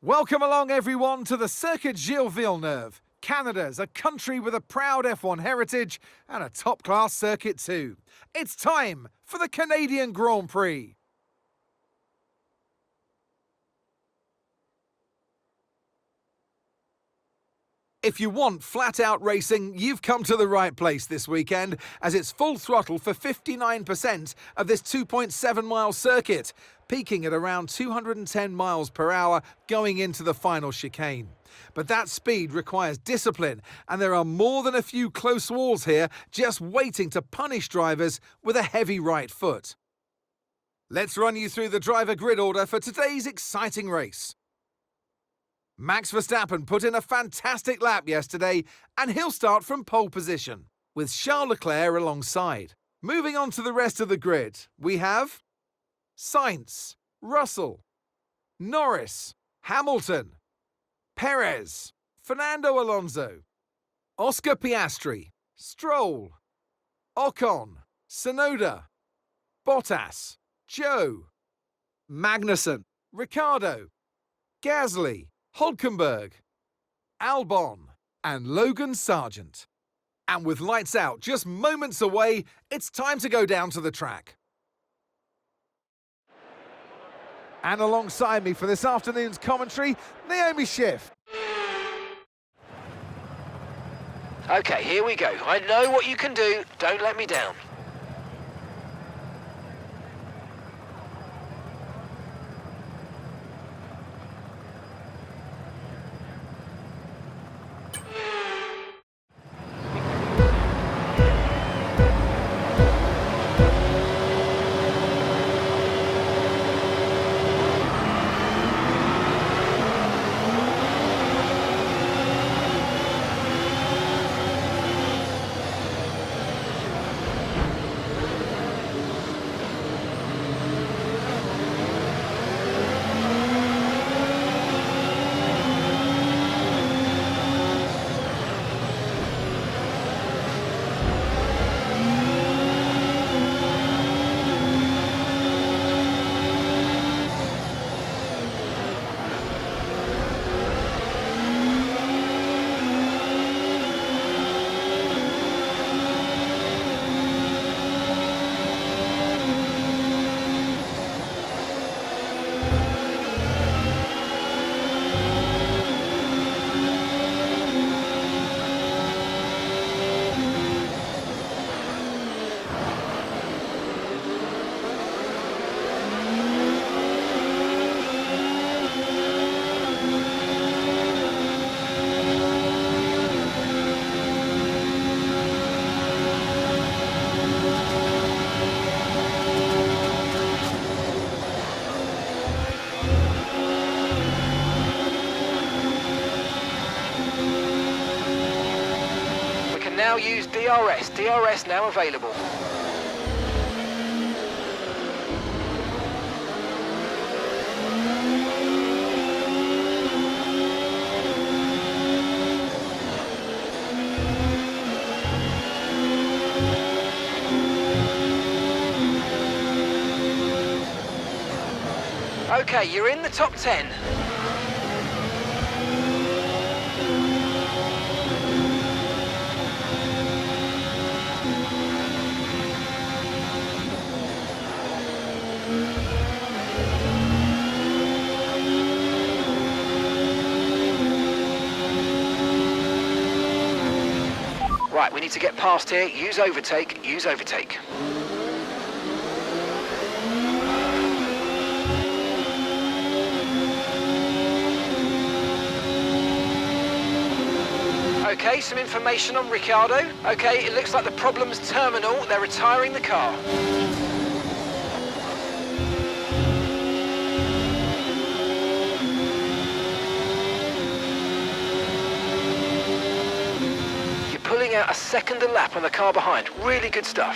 Welcome along everyone to the Circuit Gilles Villeneuve. Canada's a country with a proud F1 heritage and a top-class circuit too. It's time for the Canadian Grand Prix. If you want flat-out racing, you've come to the right place this weekend, as it's full throttle for 59% of this 2.7-mile circuit, peaking at around 210 miles per hour going into the final chicane. But that speed requires discipline, and there are more than a few close walls here just waiting to punish drivers with a heavy right foot. Let's run you through the driver grid order for today's exciting race. Max Verstappen put in a fantastic lap yesterday, and he'll start from pole position, with Charles Leclerc alongside. Moving on to the rest of the grid, we have Sainz, Russell, Norris, Hamilton, Perez, Fernando Alonso, Oscar Piastri, Stroll, Ocon, Tsunoda, Bottas, Zhou, Magnussen, Ricciardo, Gasly, Hülkenberg, Albon, and Logan Sargent. And with lights out just moments away, it's time to go down to the track. And alongside me for this afternoon's commentary, Naomi Schiff. Okay, here we go. I know what you can do. Don't let me down. Now use DRS. DRS now available. Okay, you're in the top 10. Right, we need to get past here. Use overtake, use overtake. Okay, some information on Ricciardo. Okay, it looks like the problem's terminal. They're retiring the car. Pulling out a second a lap on the car behind. Really good stuff.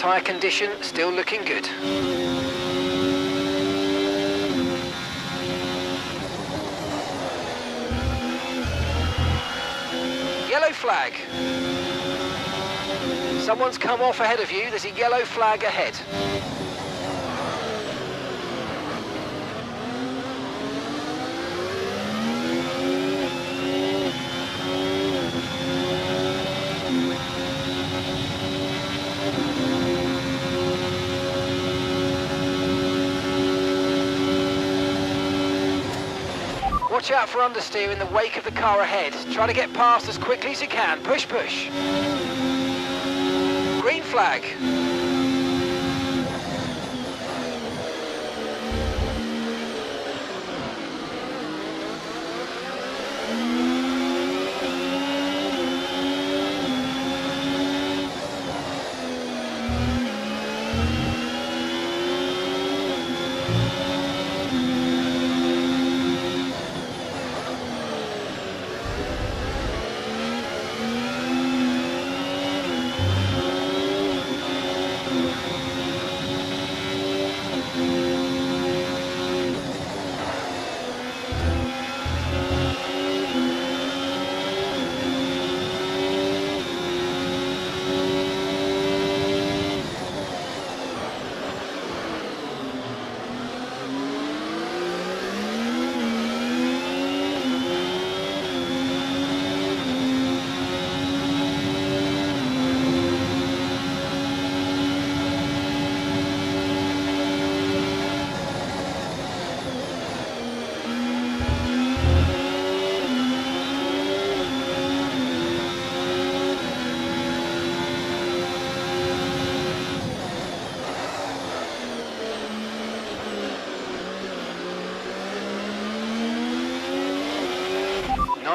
Tyre condition still looking good. Yellow flag. Someone's come off ahead of you. There's a yellow flag ahead. Watch out for understeer in the wake of the car ahead. Try to get past as quickly as you can. Push, push. Green flag.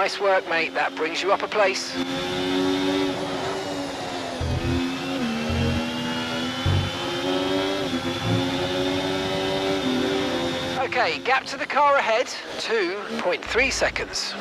Nice work, mate. That brings you up a place. Okay, gap to the car ahead, 2.3 seconds.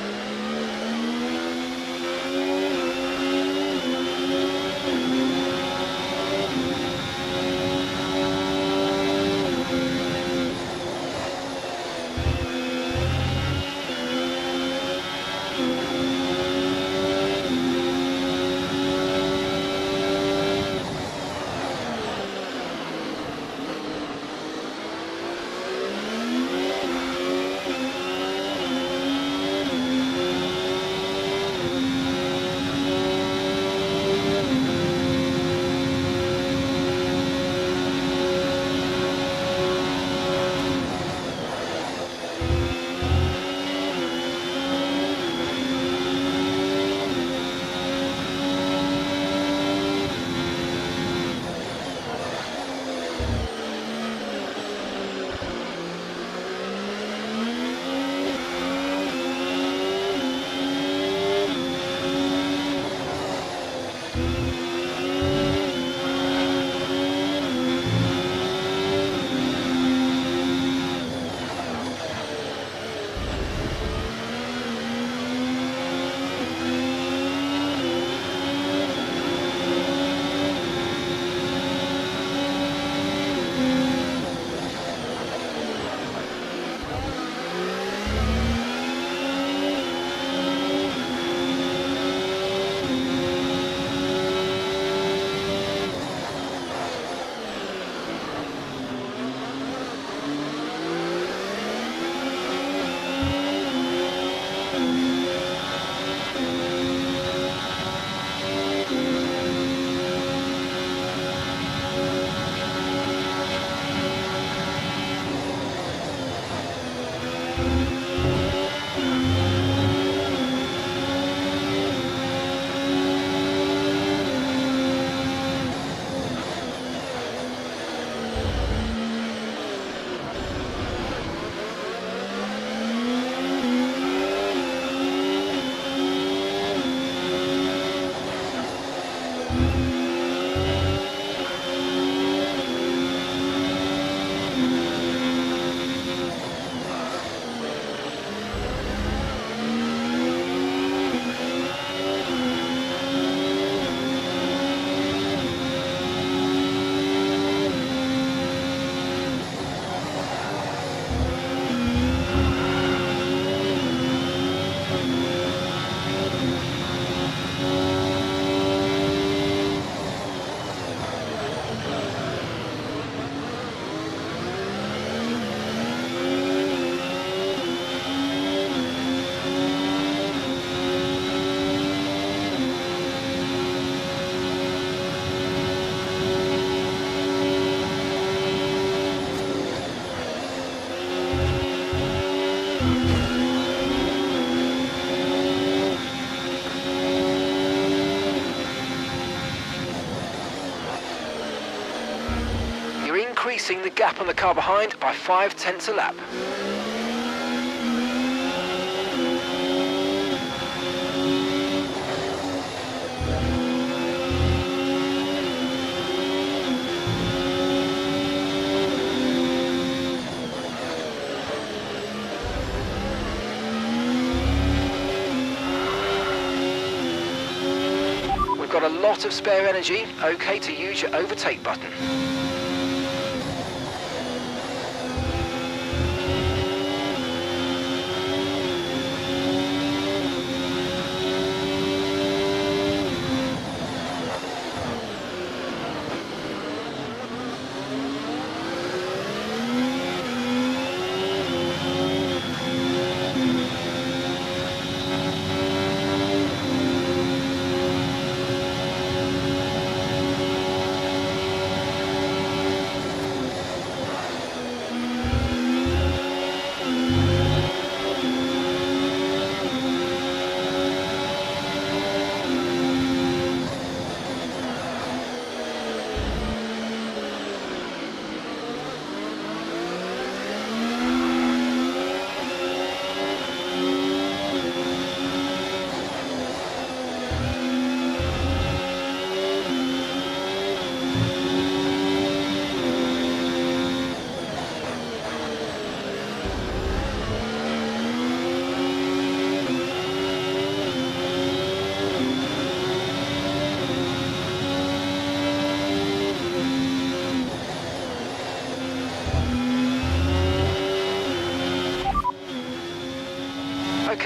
increasing the gap on the car behind by 0.5 a lap. We've got a lot of spare energy, okay to use your overtake button.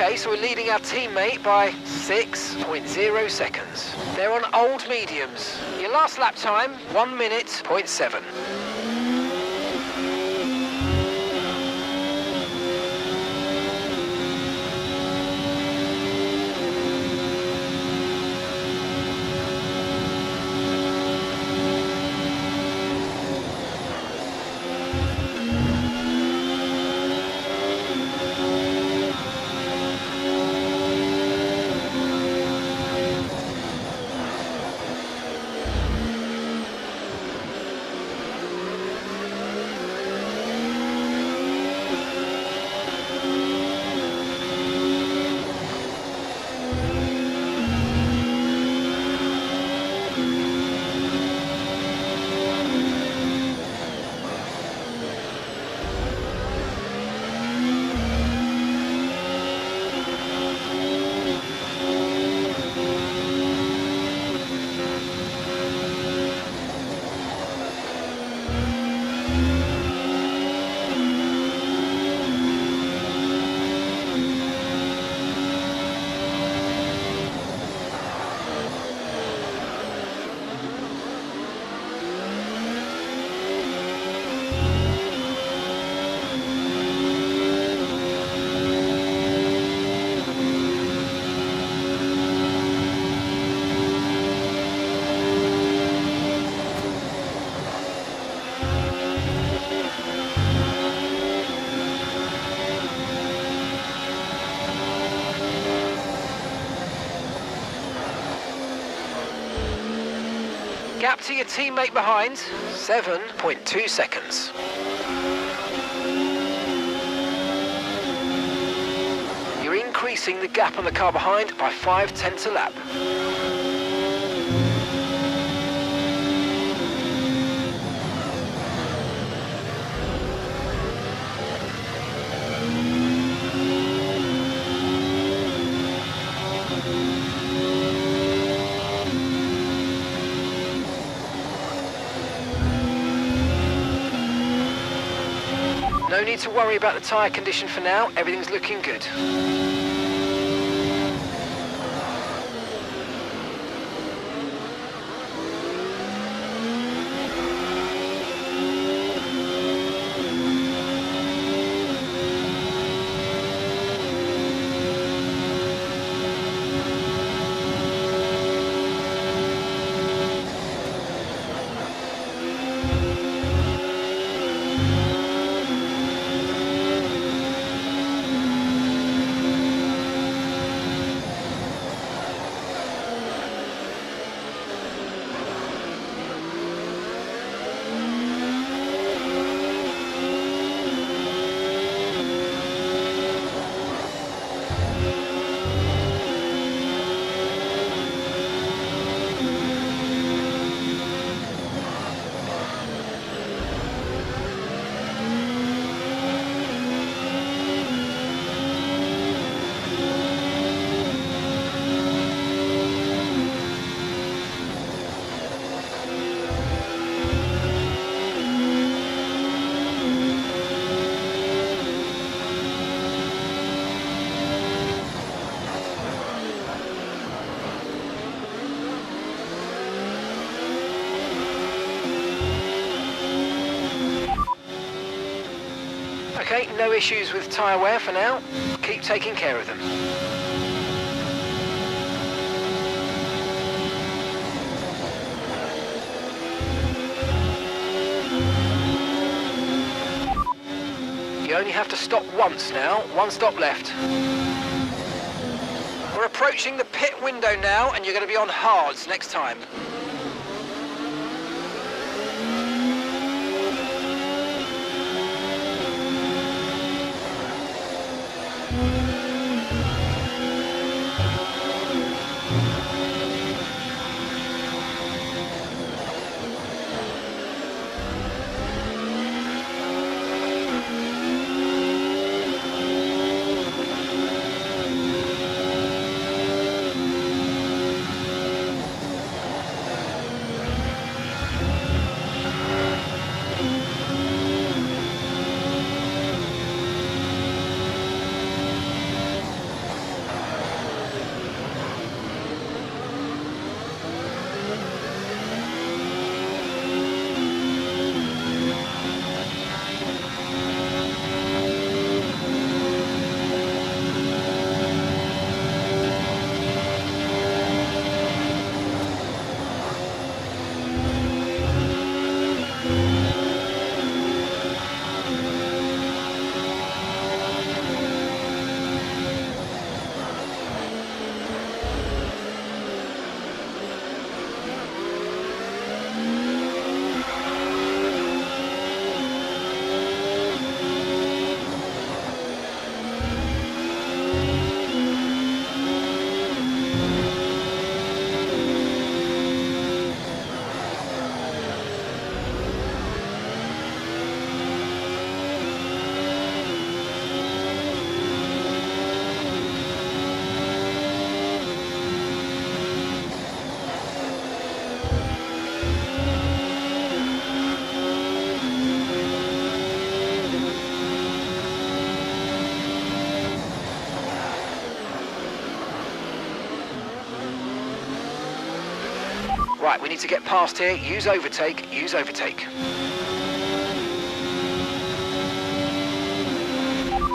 Okay, so we're leading our teammate by 6.0 seconds. They're on old mediums. Your last lap time, 1 minute, 0.7. Gap to your teammate behind, 7.2 seconds. You're increasing the gap on the car behind by 0.5 a lap. No need to worry about the tyre condition for now, everything's looking good. Okay, no issues with tyre wear for now. Keep taking care of them. You only have to stop once now, one stop left. We're approaching the pit window now and you're going to be on hards next time. Right, we need to get past here. Use overtake, use overtake.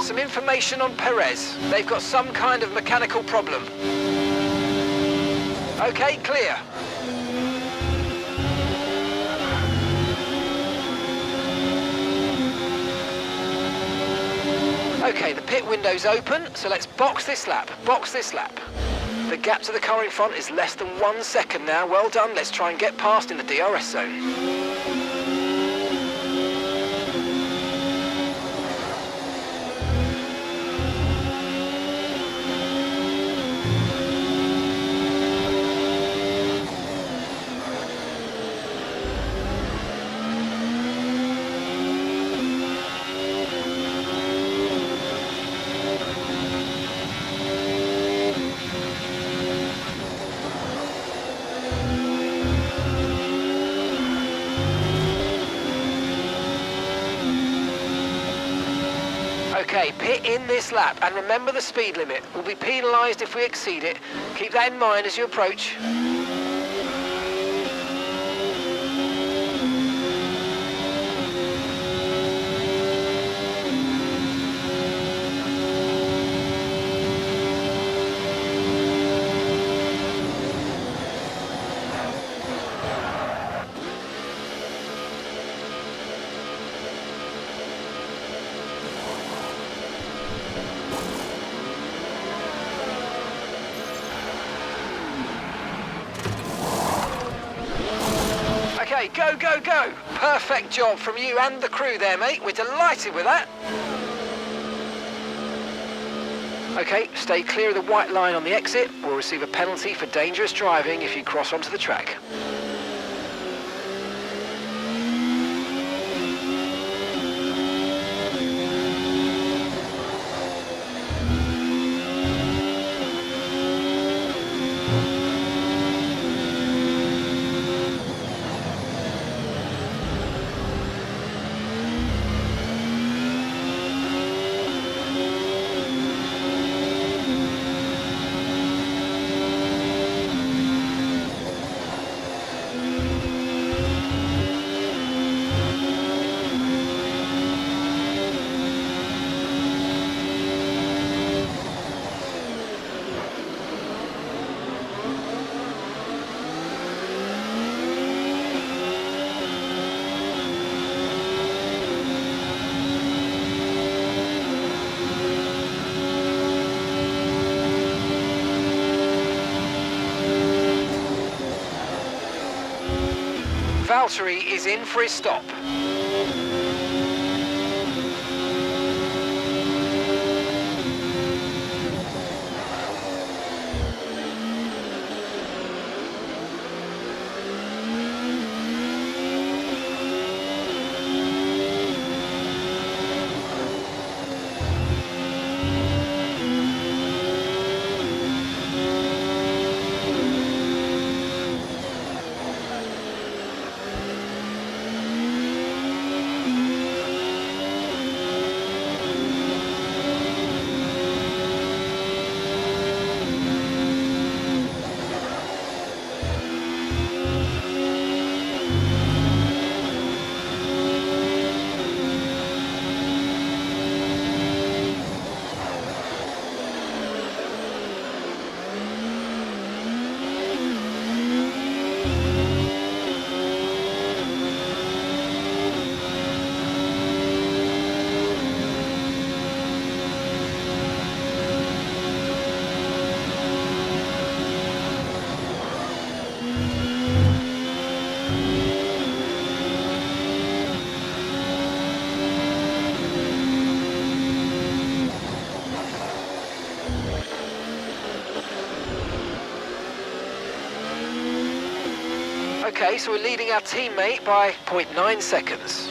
Some information on Perez. They've got some kind of mechanical problem. Okay, clear. Okay, the pit window's open, so let's box this lap, box this lap. The gap to the car in front is less than 1 second now. Well done. Let's try and get past in the DRS zone. Okay, pit in this lap, and remember the speed limit. We'll be penalised if we exceed it. Keep that in mind as you approach. Okay, go, go, go! Perfect job from you and the crew there, mate. We're delighted with that. Okay, stay clear of the white line on the exit. We'll receive a penalty for dangerous driving if you cross onto the track. Valtteri is in for his stop. Okay, so we're leading our teammate by 0.9 seconds.